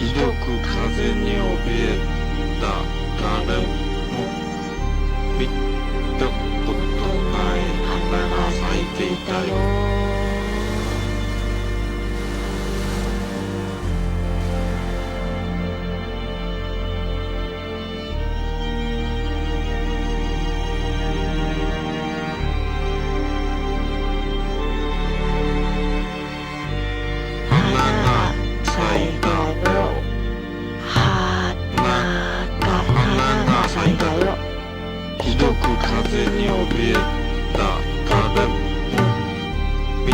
ひどく風に怯えた誰も見たことない花が咲いていたよ。ひどく風に怯えた誰も見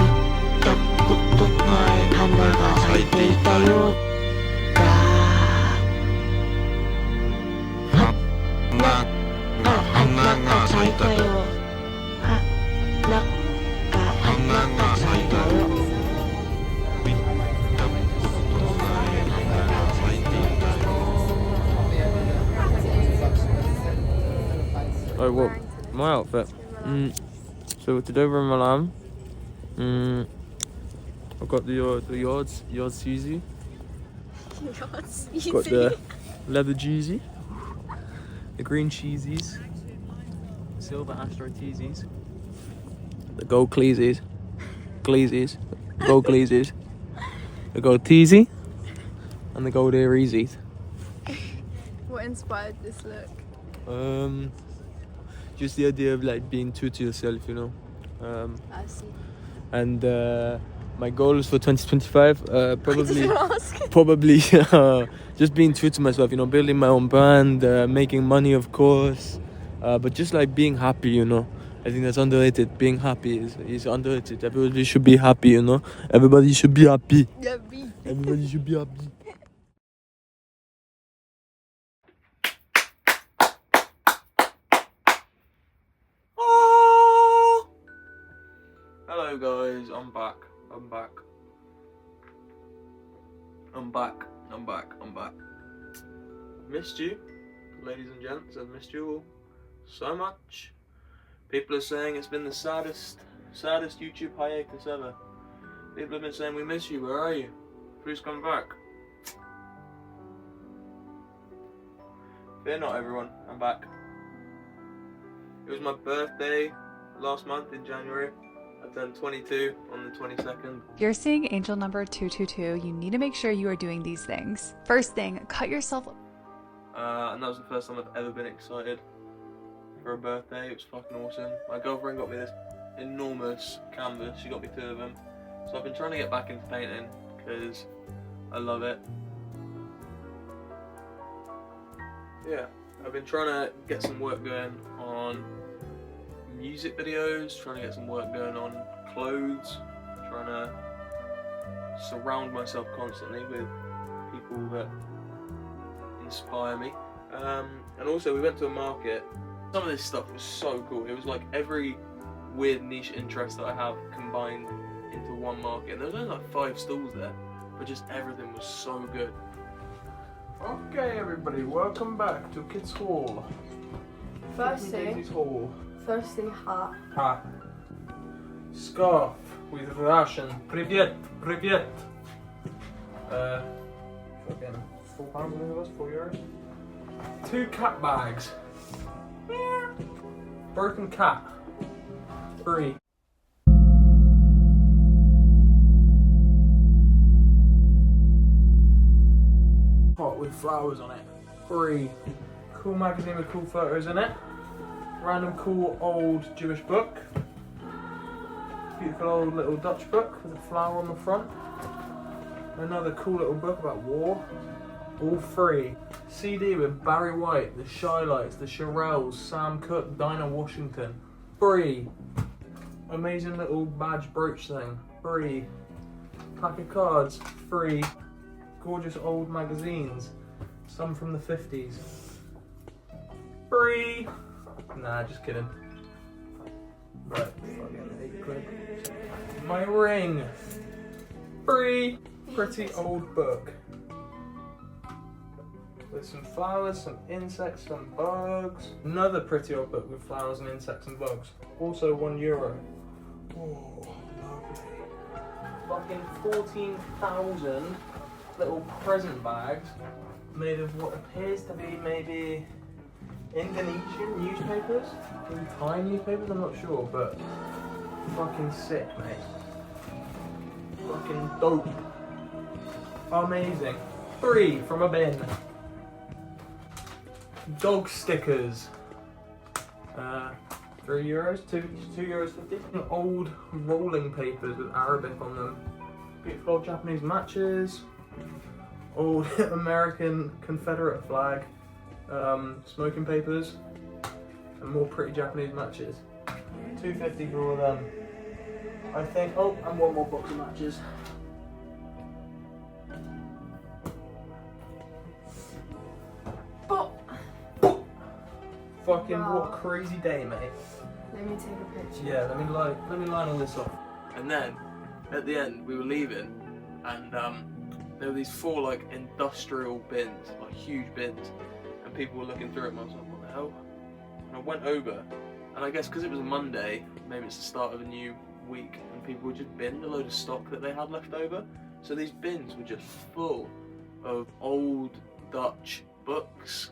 たことない花が咲いていたよ。花が咲いたよ。花が咲いたよ。見たことない花が咲いていたよ。Oh, what? My outfit. So today we're in Milan. I've got the yards Yeezy. Got the leather Jeezy. The green cheesies. Silver Astro Teesies. The gold Cleesies. Gold Cleesies. The gold Teesy. And the gold Ear Easies. What inspired this look? Just the idea of like being true to yourself, you know. I see. And my goals for 2025, probably just being true to myself, you know, building my own brand, making money, of course, but just like being happy, you know. I think that's underrated. Being happy is underrated. Everybody should be happy, you know. Everybody should be happy. Yeah, Everybody should be happy. Hello guys, I'm back. Missed you, ladies and gents. I've missed you all so much. People are saying it's been the saddest YouTube hiatus ever. People have been saying we miss you, where are you? Please come back. Fear not everyone, I'm back. It was my birthday last month in January. I turned 22 on the 22nd. If you're seeing angel number 222, you need to make sure you are doing these things. First thing, cut yourself. And that was the first time I've ever been excited for a birthday. It was fucking awesome. My girlfriend got me this enormous canvas. She got me 2 of them. So I've been trying to get back into painting because I love it. Yeah, I've been trying to get some work going on music videos, trying to get some work going on clothes, trying to surround myself constantly with people that inspire me. And also we went to a market. Some of this stuff was so cool. It was like every weird niche interest that I have combined into one market. And there was only like 5 stalls there, but just everything was so good. Okay everybody, welcome back to Kids Hall. Firstly, hat. Hat. Scarf with Russian. Привет. Fucking £4, I think it was, €4. 2 cat bags. Broken cat. Free. Pot with flowers on it. Free. Cool magazine with cool photos in it. Random cool old Jewish book. Beautiful old little Dutch book with a flower on the front. Another cool little book about war. All free. CD with Barry White, The Shy Lights, The Shirelles, Sam Cooke, Dinah Washington. Free. Amazing little badge brooch thing. Free. Pack of cards. Free. Gorgeous old magazines. Some from the 50s. Free. Nah, just kidding. Right, fucking £8. My ring. Free. Pretty old book. With some flowers, some insects, some bugs. Another pretty old book with flowers and insects and bugs. Also €1. Oh, lovely. Fucking 14,000 little present bags made of what appears to be maybe Indonesian newspapers, maybe Thai newspapers, I'm not sure, but fucking sick, mate. Fucking dope. Amazing. 3 from a bin. Dog stickers. €3, €2.50. Old rolling papers with Arabic on them. Beautiful old Japanese matches. Old American Confederate flag. Smoking papers. And more pretty Japanese matches. $2.50 for all of them. I think. Oh, and one more box of matches. Oh. Fucking Wow. what a crazy day, mate. Let me take a picture. Yeah, let me line all this off. And then at the end we were leaving, and there were these 4 like industrial bins, like huge bins, and people were looking through them. I was like, what the hell? And I went over, and I guess because it was a Monday, maybe it's the start of a new week, and people were just binning a load of stock that they had left over. So these bins were just full of old Dutch books,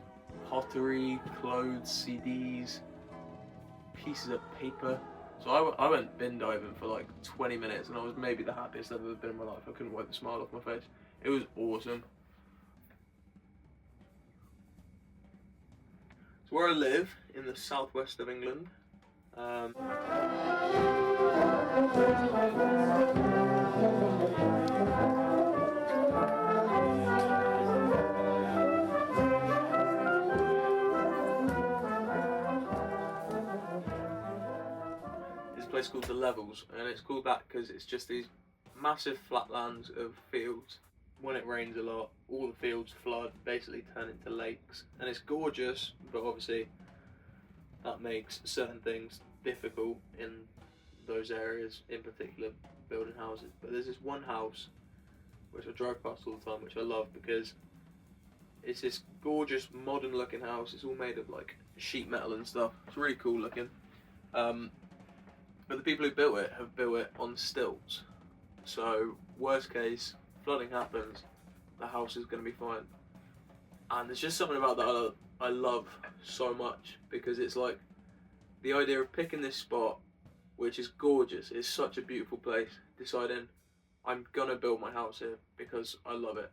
pottery, clothes, CDs, pieces of paper. So I went bin diving for like 20 minutes, and I was maybe the happiest I've ever been in my life. I couldn't wipe the smile off my face. It was awesome. So where I live, in the southwest of England, there's a place called The Levels, and it's called that because it's just these massive flatlands of fields. When it rains a lot, all the fields flood, basically turn into lakes, and it's gorgeous, but obviously that makes certain things difficult in those areas, in particular building houses. But there's this one house which I drive past all the time, which I love because it's this gorgeous modern looking house. It's all made of like sheet metal and stuff. It's really cool looking. But the people who built it have built it on stilts. So worst case, flooding happens, the house is going to be fine. And there's just something about that I love so much, because it's like the idea of picking this spot, which is gorgeous, it's such a beautiful place, deciding I'm going to build my house here because I love it.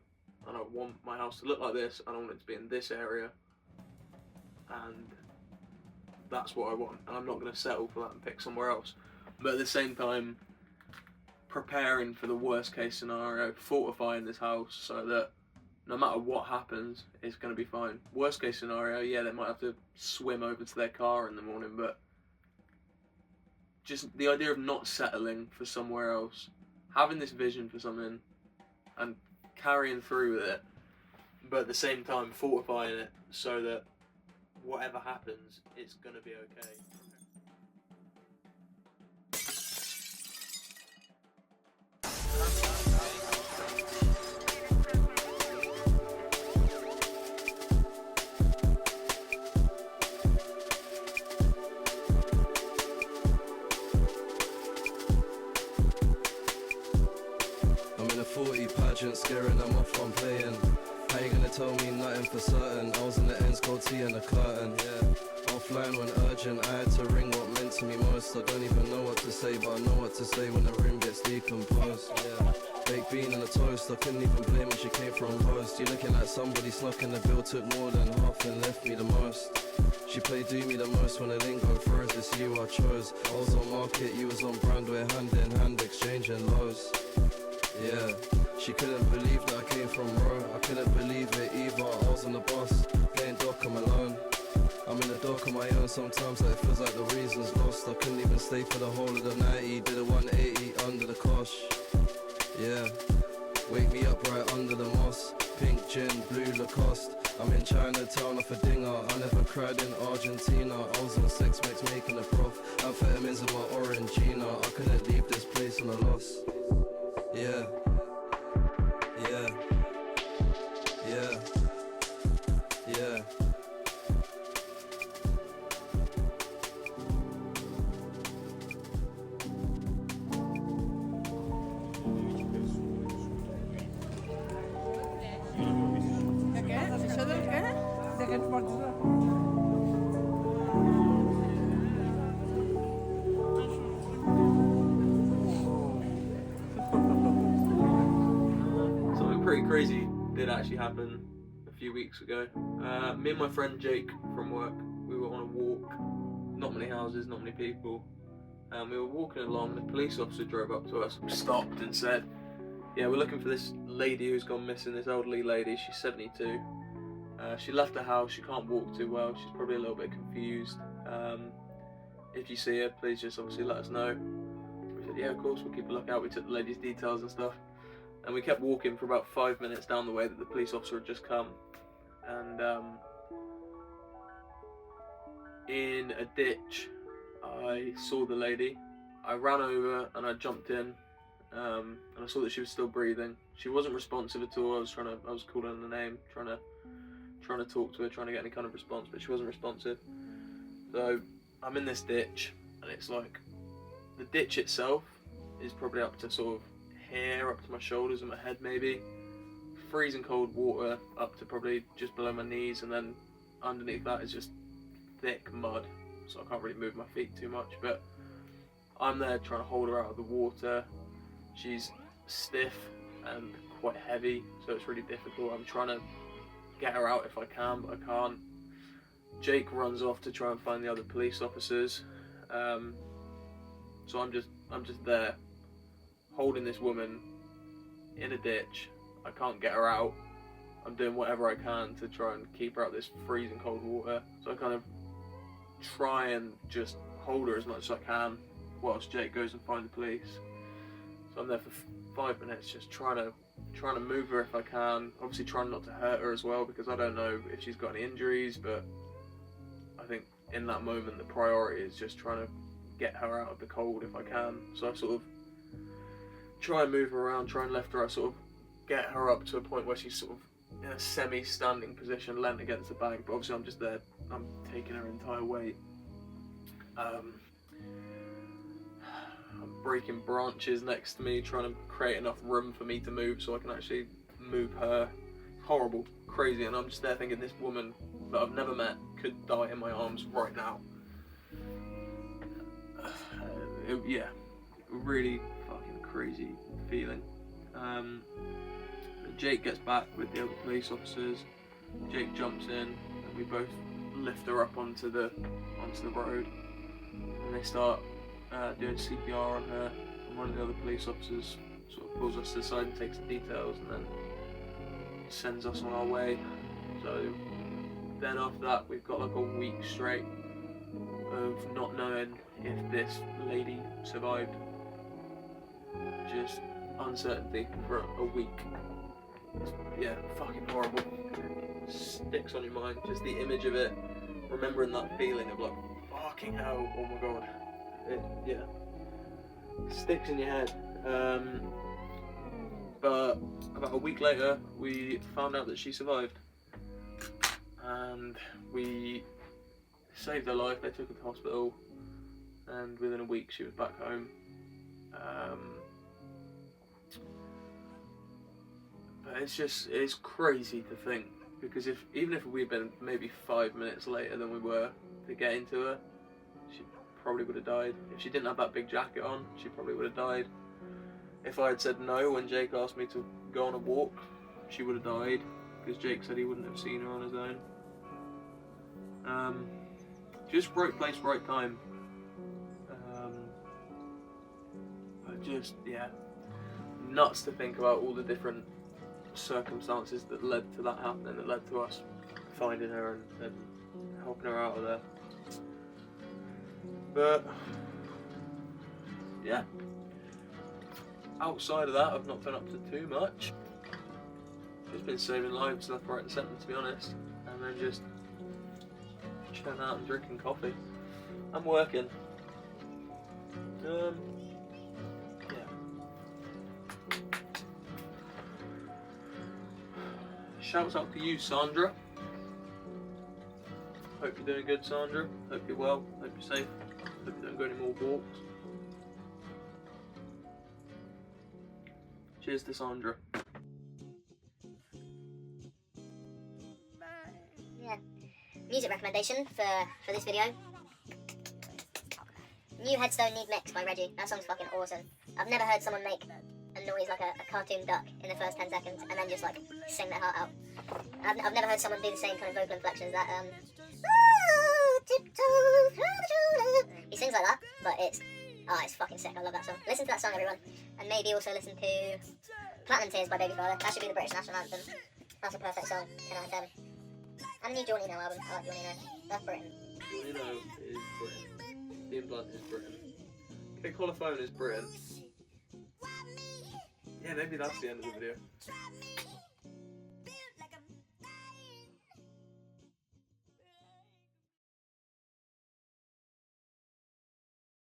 And I want my house to look like this, and I want it to be in this area. And that's what I want, and I'm not going to settle for that and pick somewhere else. But at the same time, preparing for the worst case scenario, fortifying this house so that no matter what happens, it's going to be fine. Worst case scenario, yeah, they might have to swim over to their car in the morning, but just the idea of not settling for somewhere else, having this vision for something and carrying through with it, but at the same time fortifying it so that whatever happens, it's going to be okay. I'm in a 40 pageant, scaring them off I'm playing. How you gonna tell me nothing for certain? I was in the ends, cold tea and the curtain, yeah. Offline when urgent, I had to ring what meant to me most. I don't even know what to say, but I know what to say when the room gets decomposed, yeah. Baked bean and a toast, I couldn't even blame when she came from post. You looking like somebody snuck in the bill, took more than half and left me the most. She played do me the most when it didn't go first, it's you I chose. I was on market, you was on brand, we're hand in hand exchanging lows. Yeah, she couldn't believe that I came from Row. I couldn't believe it either. I was on the bus, playing dock, I'm alone. I'm in the dock on my own, sometimes like, it feels like the reason's lost. I couldn't even stay for the whole of the 90. Did a 180 under the cosh. Yeah, wake me up right under the moss. Pink gin, blue Lacoste. I'm in Chinatown off a dinger. I never cried in Argentina. I was on sex mix making a prof. Amphetamines in my Orangina. I couldn't leave this place on a loss. Yeah, yeah, yeah, yeah. etmek üzere. Something pretty crazy did actually happen a few weeks ago. Me and my friend Jake from work, we were on a walk. Not many houses, not many people. We were walking along, the police officer drove up to us, stopped and said, yeah, we're looking for this lady who's gone missing, this elderly lady, she's 72. She left the house, she can't walk too well, she's probably a little bit confused. If you see her, please just obviously let us know. We said, yeah, of course, we'll keep a lookout. We took the lady's details and stuff. And we kept walking for about 5 minutes down the way that the police officer had just come. And in a ditch, I saw the lady. I ran over and I jumped in, and I saw that she was still breathing. She wasn't responsive at all. I was calling her name, trying to talk to her, trying to get any kind of response, but she wasn't responsive. So I'm in this ditch, and it's like the ditch itself is probably up to sort of here, up to my shoulders and my head maybe. Freezing cold water up to probably just below my knees, and then underneath that is just thick mud, so I can't really move my feet too much, but I'm there trying to hold her out of the water. She's stiff and quite heavy, so it's really difficult. I'm trying to get her out if I can, but I can't. Jake runs off to try and find the other police officers, so I'm just there holding this woman in a ditch. I can't get her out. I'm doing whatever I can to try and keep her out of this freezing cold water. So I kind of try and just hold her as much as I can whilst Jake goes and finds the police. So I'm there for 5 minutes just trying to move her if I can. Obviously trying not to hurt her as well, because I don't know if she's got any injuries, but I think in that moment the priority is just trying to get her out of the cold if I can. So I sort of try and move her around, try and lift her up, sort of get her up to a point where she's sort of in a semi-standing position, leant against the bank, but obviously I'm just there, I'm taking her entire weight. I'm breaking branches next to me, trying to create enough room for me to move so I can actually move her. Horrible, crazy, and I'm just there thinking this woman that I've never met could die in my arms right now. Yeah, really fucking crazy feeling. Jake gets back with the other police officers. Jake jumps in and we both lift her up onto the road, and they start doing CPR on her, and one of the other police officers sort of pulls us to the side and takes the details and then sends us on our way. So then after that we've got like a week straight of not knowing if this lady survived. Just uncertainty for a week. Yeah, fucking horrible. It sticks on your mind, just the image of it, remembering that feeling of like, fucking hell, oh my god. It sticks in your head. But about a week later, we found out that she survived. And we saved her life. They took her to hospital, and within a week she was back home. But it's crazy to think, because even if we'd been maybe 5 minutes later than we were to get into her, she probably would have died. If she didn't have that big jacket on, she probably would have died. If I had said no when Jake asked me to go on a walk, she would have died, because Jake said he wouldn't have seen her on his own. Just right place, right time. But just, yeah, nuts to think about all the different circumstances that led to that happening, that led to us finding her and helping her out of there. But yeah, outside of that I've not done up to too much. Just been saving lives left, right and centre, to be honest, and then just chilling out and drinking coffee. I'm working. Yeah. Shouts out to you, Sandra. Hope you're doing good, Sandra. Hope you're well. Hope you're safe. Hope you don't go any more walks. Cheers to Sandra. Yeah. music recommendation for this video. New Headstone Need Mix by Reggie. That song's fucking awesome. I've never heard someone make a noise like a cartoon duck in the first 10 seconds and then just like sing their heart out. I've never heard someone do the same kind of vocal inflections that he sings like that, but it's fucking sick. I love that song. Listen to that song, everyone, and maybe also listen to Platinum Tears by Babyfather. That should be the British national anthem. That's a perfect song. 10 out of 10. And the new Johnny No album. I like Johnny No. That's Britain. Johnny No is Britain. Ian Blunt is Britain. Okay, Colophone is Britain. Yeah, maybe that's the end of the video.